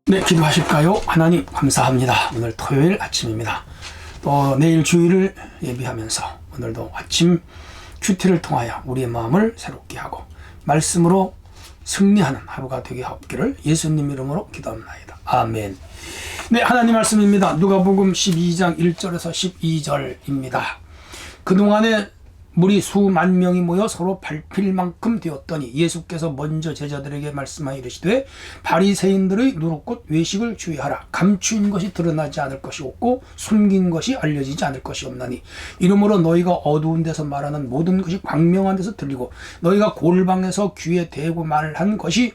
네, 기도하실까요? 하나님 감사합니다. 오늘 토요일 아침입니다. 또 내일 주일을 예비하면서 오늘도 아침 큐티를 통하여 우리의 마음을 새롭게 하고 말씀으로 승리하는 하루가 되게 하옵기를 예수님 이름으로 기도합니다. 아멘. 네, 하나님 말씀입니다. 누가복음 12장 1절에서 12절입니다. 그동안에 물이 수만 명이 모여 서로 밟힐 만큼 되었더니 예수께서 먼저 제자들에게 말씀하여 이르시되 바리새인들의 누룩꽃 외식을 주의하라. 감추인 것이 드러나지 않을 것이 없고 숨긴 것이 알려지지 않을 것이 없나니 이러므로 너희가 어두운 데서 말하는 모든 것이 광명한 데서 들리고 너희가 골방에서 귀에 대고 말한 것이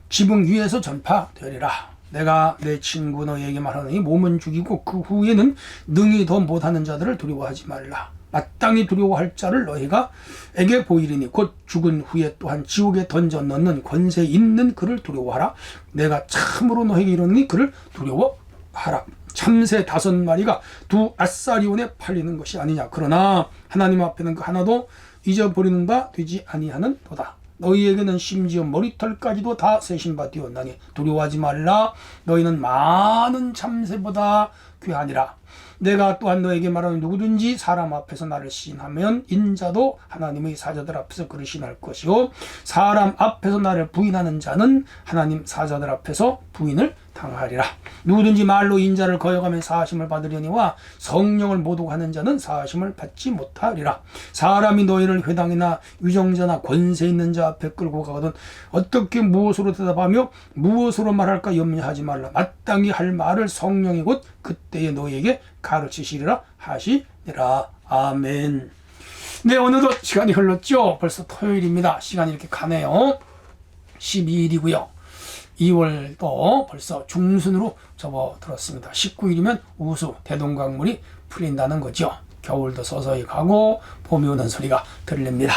지붕 위에서 전파되리라. 내가 내 친구 너희에게 말하노니 몸은 죽이고 그 후에는 능히 더 못하는 자들을 두려워하지 말라. 마땅히 두려워할 자를 너희가 에게 보이리니 곧 죽은 후에 또한 지옥에 던져 넣는 권세 있는 그를 두려워하라. 내가 참으로 너희에게 이르노니 그를 두려워하라. 참새 5마리가 2아사리온에 팔리는 것이 아니냐. 그러나 하나님 앞에는 그 하나도 잊어버리는 바 되지 아니하는 도다. 너희에게는 심지어 머리털까지도 다 세신 바 되었나니 두려워하지 말라. 너희는 많은 참새보다 귀하니라. 내가 또한 너에게 말하는 누구든지 사람 앞에서 나를 시인하면 인자도 하나님의 사자들 앞에서 그를 시인할 것이요 사람 앞에서 나를 부인하는 자는 하나님 사자들 앞에서 부인을 당하리라. 누구든지 말로 인자를 거역하면 사하심을 받으려니와 성령을 모독하는 자는 사하심을 받지 못하리라. 사람이 너희를 회당이나 유정자나 권세 있는 자 앞에 끌고 가거든 어떻게 무엇으로 대답하며 무엇으로 말할까 염려하지 말라. 마땅히 할 말을 성령이 곧 그때에 너희에게 가르치시리라 하시니라. 아멘. 네, 오늘도 시간이 흘렀죠. 벌써 토요일입니다. 시간이 이렇게 가네요. 12일이고요 2월도 벌써 중순으로 접어들었습니다. 19일이면 우수 대동강물이 풀린다는 거죠. 겨울도 서서히 가고 봄이 오는 소리가 들립니다.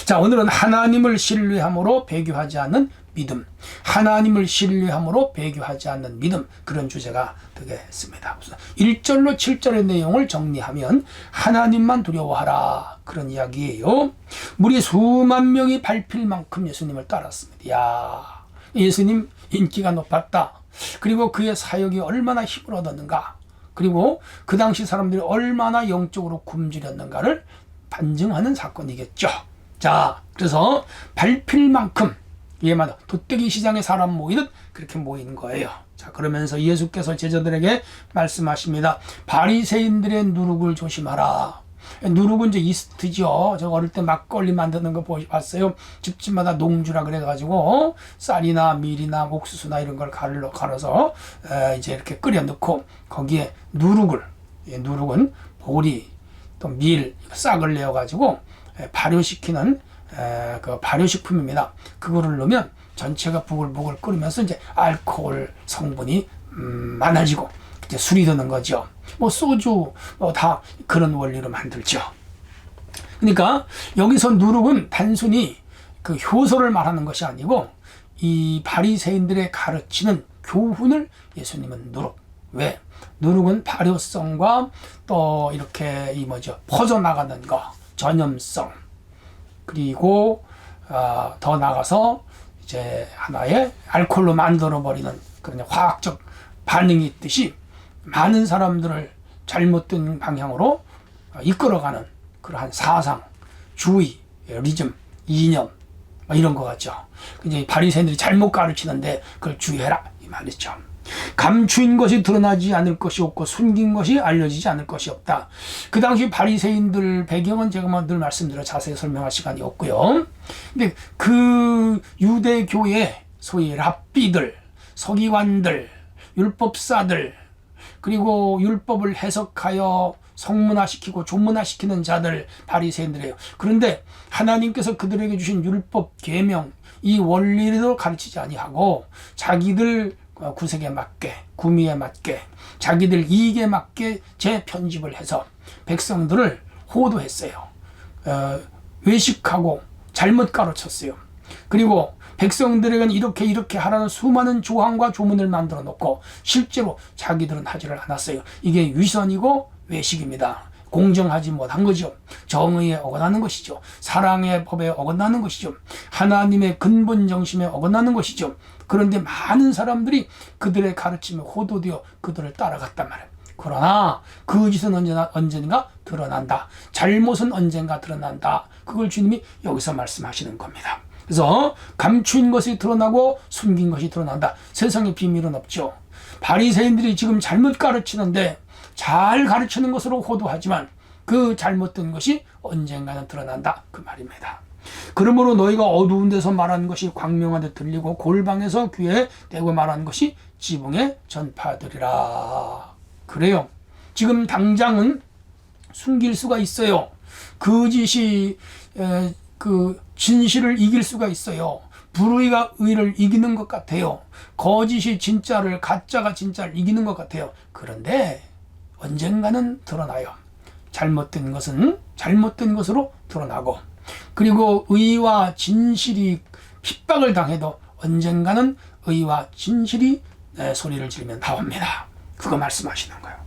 자, 오늘은 하나님을 신뢰함으로 배교하지 않는 믿음, 하나님을 신뢰함으로 배교하지 않는 믿음, 그런 주제가 되겠습니다. 1절로 7절의 내용을 정리하면 하나님만 두려워하라, 그런 이야기예요. 물이 수만 명이 밟힐 만큼 예수님을 따랐습니다. 야, 예수님 인기가 높았다. 그리고 그의 사역이 얼마나 힘을 얻었는가, 그리고 그 당시 사람들이 얼마나 영적으로 굶주렸는가를 반증하는 사건이겠죠. 자, 그래서 밟힐 만큼, 이에 맞아 도떼기 시장에 사람 모이듯 그렇게 모인 거예요. 자, 그러면서 예수께서 제자들에게 말씀하십니다. 바리새인들의 누룩을 조심하라. 누룩은 이제 이스트죠. 저 어릴 때 막걸리 만드는 거 봤어요. 집집마다 농주라 그래가지고 쌀이나 밀이나 옥수수나 이런 걸 갈아서 이제 이렇게 끓여 넣고 거기에 누룩을, 누룩은 보리 또 밀 싹을 내어가지고 발효시키는 그 발효식품입니다. 그거를 넣으면 전체가 부글부글 끓으면서 이제 알코올 성분이 많아지고 이제 술이 되는 거죠. 뭐 소주 다 그런 원리로 만들죠. 그러니까 여기서 누룩은 단순히 그 효소를 말하는 것이 아니고 이 바리새인들의 가르치는 교훈을 예수님은 누룩. 왜? 누룩은 발효성과 또 이렇게 퍼져나가는 거, 전염성, 그리고 더 나가서 이제 하나의 알코올로 만들어버리는 그런 화학적 반응이 있듯이 많은 사람들을 잘못된 방향으로 이끌어가는 그러한 사상, 주의, 리즘, 이념 이런 거 같죠. 이제 바리새인들이 잘못 가르치는데 그걸 주의해라 이 말이죠. 감추인 것이 드러나지 않을 것이 없고 숨긴 것이 알려지지 않을 것이 없다. 그 당시 바리새인들 배경은 제가 늘 말씀드려 자세히 설명할 시간이 없고요. 근데 그 유대교의 소위 랍비들, 서기관들, 율법사들, 그리고 율법을 해석하여 성문화시키고 조문화시키는 자들 바리새인들이에요. 그런데 하나님께서 그들에게 주신 율법 계명 이 원리를 가르치지 아니하고 자기들 구색에 맞게, 구미에 맞게, 자기들 이익에 맞게 재편집을 해서 백성들을 호도했어요. 외식하고 잘못 가르쳤어요. 그리고 백성들에게는 이렇게 하라는 수많은 조항과 조문을 만들어 놓고 실제로 자기들은 하지를 않았어요. 이게 위선이고 외식입니다. 공정하지 못한 거죠. 정의에 어긋나는 것이죠. 사랑의 법에 어긋나는 것이죠. 하나님의 근본 정신에 어긋나는 것이죠. 그런데 많은 사람들이 그들의 가르침에 호도되어 그들을 따라갔단 말이에요. 그러나 그 짓은 언젠가 드러난다. 잘못은 언젠가 드러난다. 그걸 주님이 여기서 말씀하시는 겁니다. 그래서 감추인 것이 드러나고 숨긴 것이 드러난다. 세상에 비밀은 없죠. 바리새인들이 지금 잘못 가르치는데 잘 가르치는 것으로 호도하지만 그 잘못된 것이 언젠가는 드러난다. 그 말입니다. 그러므로 너희가 어두운 데서 말하는 것이 광명한 데 들리고 골방에서 귀에 대고 말하는 것이 지붕에 전파되리라. 그래요. 지금 당장은 숨길 수가 있어요. 거짓이 그 진실을 이길 수가 있어요. 불의가 의를 이기는 것 같아요. 거짓이 진짜를, 가짜가 진짜를 이기는 것 같아요. 그런데 언젠가는 드러나요. 잘못된 것은 잘못된 것으로 드러나고, 그리고 의와 진실이 핍박을 당해도 언젠가는 의와 진실이 소리를 지르면 나옵니다. 그거 말씀하시는 거예요.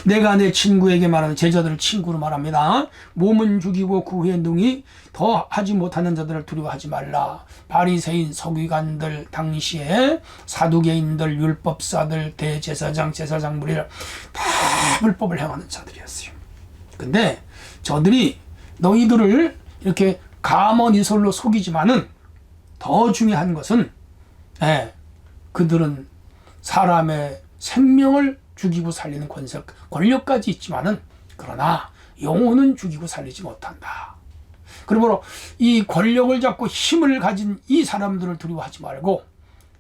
내가 내 친구에게 말하는, 제자들을 친구로 말합니다. 몸은 죽이고 그 후에 능히 더 하지 못하는 자들을 두려워하지 말라. 바리새인, 서기관들, 당시에 사두개인들, 율법사들, 대제사장, 제사장 무리를 다 불법을 행하는 자들이었어요. 근데 저들이 너희들을 이렇게 가먼이설로 속이지만은 더 중요한 것은 그들은 사람의 생명을 죽이고 살리는 권력까지 있지만은, 그러나 영혼은 죽이고 살리지 못한다. 그러므로 이 권력을 잡고 힘을 가진 이 사람들을 두려워하지 말고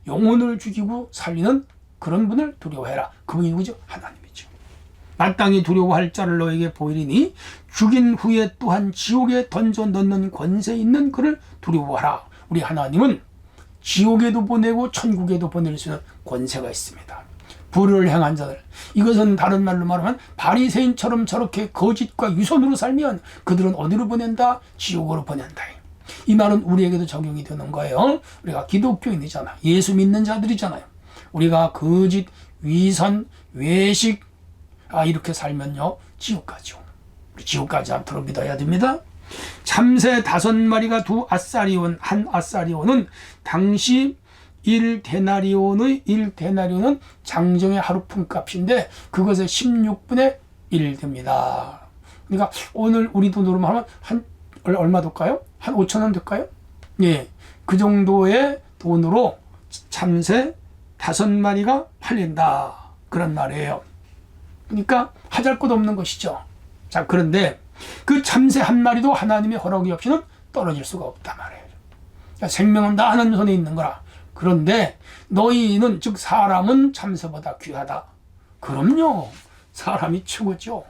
영혼을 죽이고 살리는 그런 분을 두려워해라. 그분이 누구죠? 하나님이죠. 마땅히 두려워할 자를 너에게 보이리니 죽인 후에 또한 지옥에 던져 넣는 권세 있는 그를 두려워하라. 우리 하나님은 지옥에도 보내고 천국에도 보낼 수 있는 권세가 있습니다. 불의를 행한 자들, 이것은 다른 말로 말하면 바리새인처럼 저렇게 거짓과 유선으로 살면 그들은 어디로 보낸다? 지옥으로 보낸다. 이 말은 우리에게도 적용이 되는 거예요. 우리가 기독교인이잖아, 예수 믿는 자들이잖아요. 우리가 거짓, 위선, 외식 이렇게 살면요 지옥 가죠. 지옥 가지 않도록 믿어야 됩니다. 참새 5마리가 2아사리온, 한 아사리온은 당시 1데나리온은 장정의 하루 품값인데 그것의 16분의 1 됩니다. 그러니까 오늘 우리 돈으로 하면 한 얼마 될까요? 한 5,000원 될까요? 예, 그 정도의 돈으로 참새 5마리가 팔린다. 그런 말이에요. 그러니까 하잘 것 없는 것이죠. 자, 그런데 그 참새 한 마리도 하나님의 허락이 없이는 떨어질 수가 없단 말이에요. 그러니까 생명은 다 하나님 손에 있는 거라. 그런데 너희는, 즉 사람은 참새보다 귀하다. 그럼요. 사람이 최고죠.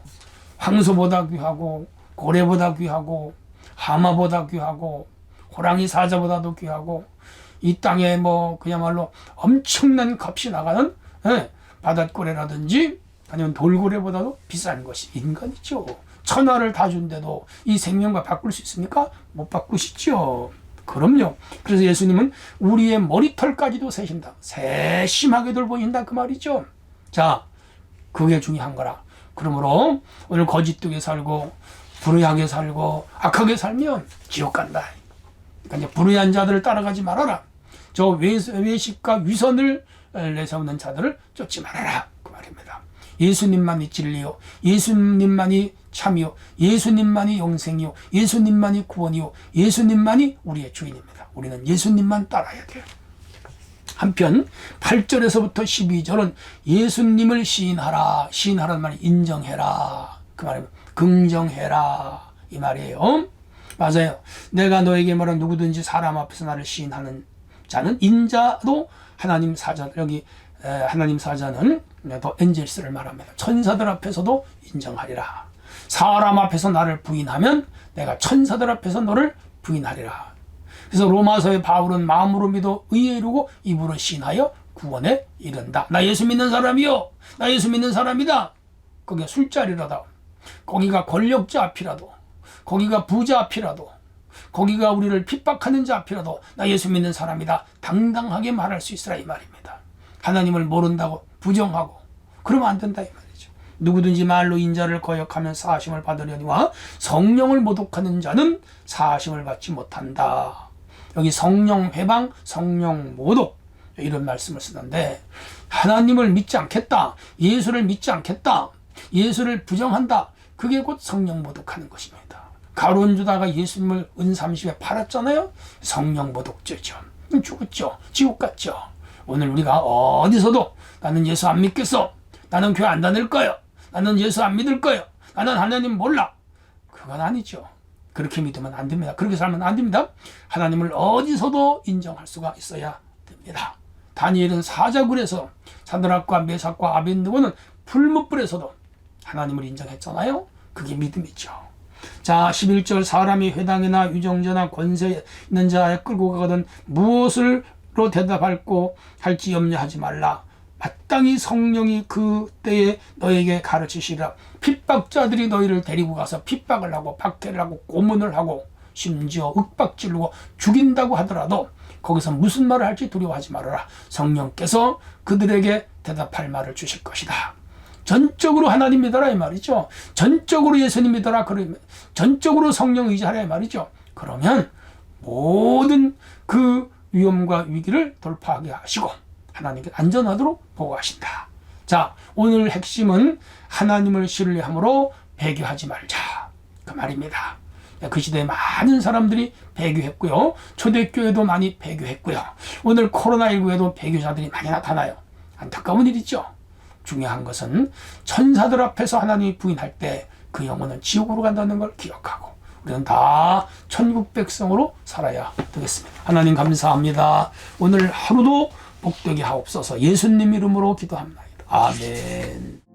황소보다 귀하고 고래보다 귀하고 하마보다 귀하고 호랑이 사자보다도 귀하고, 이 땅에 뭐 그야말로 엄청난 값이 나가는 바닷고래라든지 아니면 돌고래보다도 비싼 것이 인간이죠. 천하를 다 준데도 이 생명과 바꿀 수 있습니까? 못 바꾸시죠. 그럼요. 그래서 예수님은 우리의 머리털까지도 세신다. 세심하게 돌보신다. 그 말이죠. 자, 그게 중요한 거라. 그러므로 오늘 거짓되게 살고 불의하게 살고 악하게 살면 지옥 간다. 그러니까 이제 불의한 자들을 따라가지 말아라. 저 외식과 위선을 내세우는 자들을 쫓지 말아라. 그 말입니다. 예수님만이 진리요, 예수님만이 참이요, 예수님만이 영생이요, 예수님만이 구원이요, 예수님만이 우리의 주인입니다. 우리는 예수님만 따라야 돼요. 한편 8절에서부터 12절은 예수님을 시인하라. 시인하라는 말이 인정해라. 그 말입니다. 긍정해라. 이 말이에요. 맞아요. 내가 너에게 말한 누구든지 사람 앞에서 나를 시인하는 자는, 인자도 하나님 사자, 여기 하나님 사자는 더 엔젤스를 말합니다. 천사들 앞에서도 인정하리라. 사람 앞에서 나를 부인하면 내가 천사들 앞에서 너를 부인하리라. 그래서 로마서의 바울은 마음으로 믿어 의에 이르고 입으로 시인하여 구원에 이른다. 나 예수 믿는 사람이요, 나 예수 믿는 사람이다. 거기가 술자리라도, 거기가 권력자 앞이라도, 거기가 부자 앞이라도, 거기가 우리를 핍박하는 자 앞이라도 나 예수 믿는 사람이다. 당당하게 말할 수 있으라. 이 말입니다. 하나님을 모른다고 부정하고 그러면 안 된다. 이 말이죠. 누구든지 말로 인자를 거역하면 사하심을 받으려니와 성령을 모독하는 자는 사하심을 받지 못한다. 여기 성령 회방, 성령 모독 이런 말씀을 쓰는데, 하나님을 믿지 않겠다, 예수를 믿지 않겠다, 예수를 부정한다, 그게 곧 성령 모독하는 것입니다. 가룟 유다가 예수님을 은 30에 팔았잖아요. 성령 모독죄죠. 죽었죠. 지옥 갔죠. 오늘 우리가 어디서도 나는 예수 안 믿겠어, 나는 교회 안 다닐 거예요, 나는 예수 안 믿을 거예요, 나는 하나님 몰라, 그건 아니죠. 그렇게 믿으면 안 됩니다. 그렇게 살면 안 됩니다. 하나님을 어디서도 인정할 수가 있어야 됩니다. 다니엘은 사자굴에서, 사드락과 메삭과 아벤느고는 풀무불에서도 하나님을 인정했잖아요. 그게 믿음이죠. 자, 11절 사람이 회당이나 유정자나 권세 있는 자에 끌고 가거든 무엇으로 대답할고 할지 염려하지 말라. 마땅히 성령이 그 때에 너에게 가르치시리라. 핍박자들이 너희를 데리고 가서 핍박을 하고 박해를 하고 고문을 하고 심지어 윽박지르고 죽인다고 하더라도 거기서 무슨 말을 할지 두려워하지 말아라. 성령께서 그들에게 대답할 말을 주실 것이다. 전적으로 하나님 믿어라 이 말이죠. 전적으로 예수님 믿어라, 그러면 전적으로 성령 의지하라 이 말이죠. 그러면 모든 그 위험과 위기를 돌파하게 하시고 하나님께 안전하도록 보호하신다. 자, 오늘 핵심은 하나님을 신뢰함으로 배교하지 말자, 그 말입니다. 그 시대에 많은 사람들이 배교했고요, 초대교회도 많이 배교했고요, 오늘 코로나19에도 배교자들이 많이 나타나요. 안타까운 일이죠. 중요한 것은 천사들 앞에서 하나님이 부인할 때 그 영혼은 지옥으로 간다는 걸 기억하고 우리는 다 천국 백성으로 살아야 되겠습니다. 하나님 감사합니다. 오늘 하루도 복되게 하옵소서. 예수님 이름으로 기도합니다. 아멘.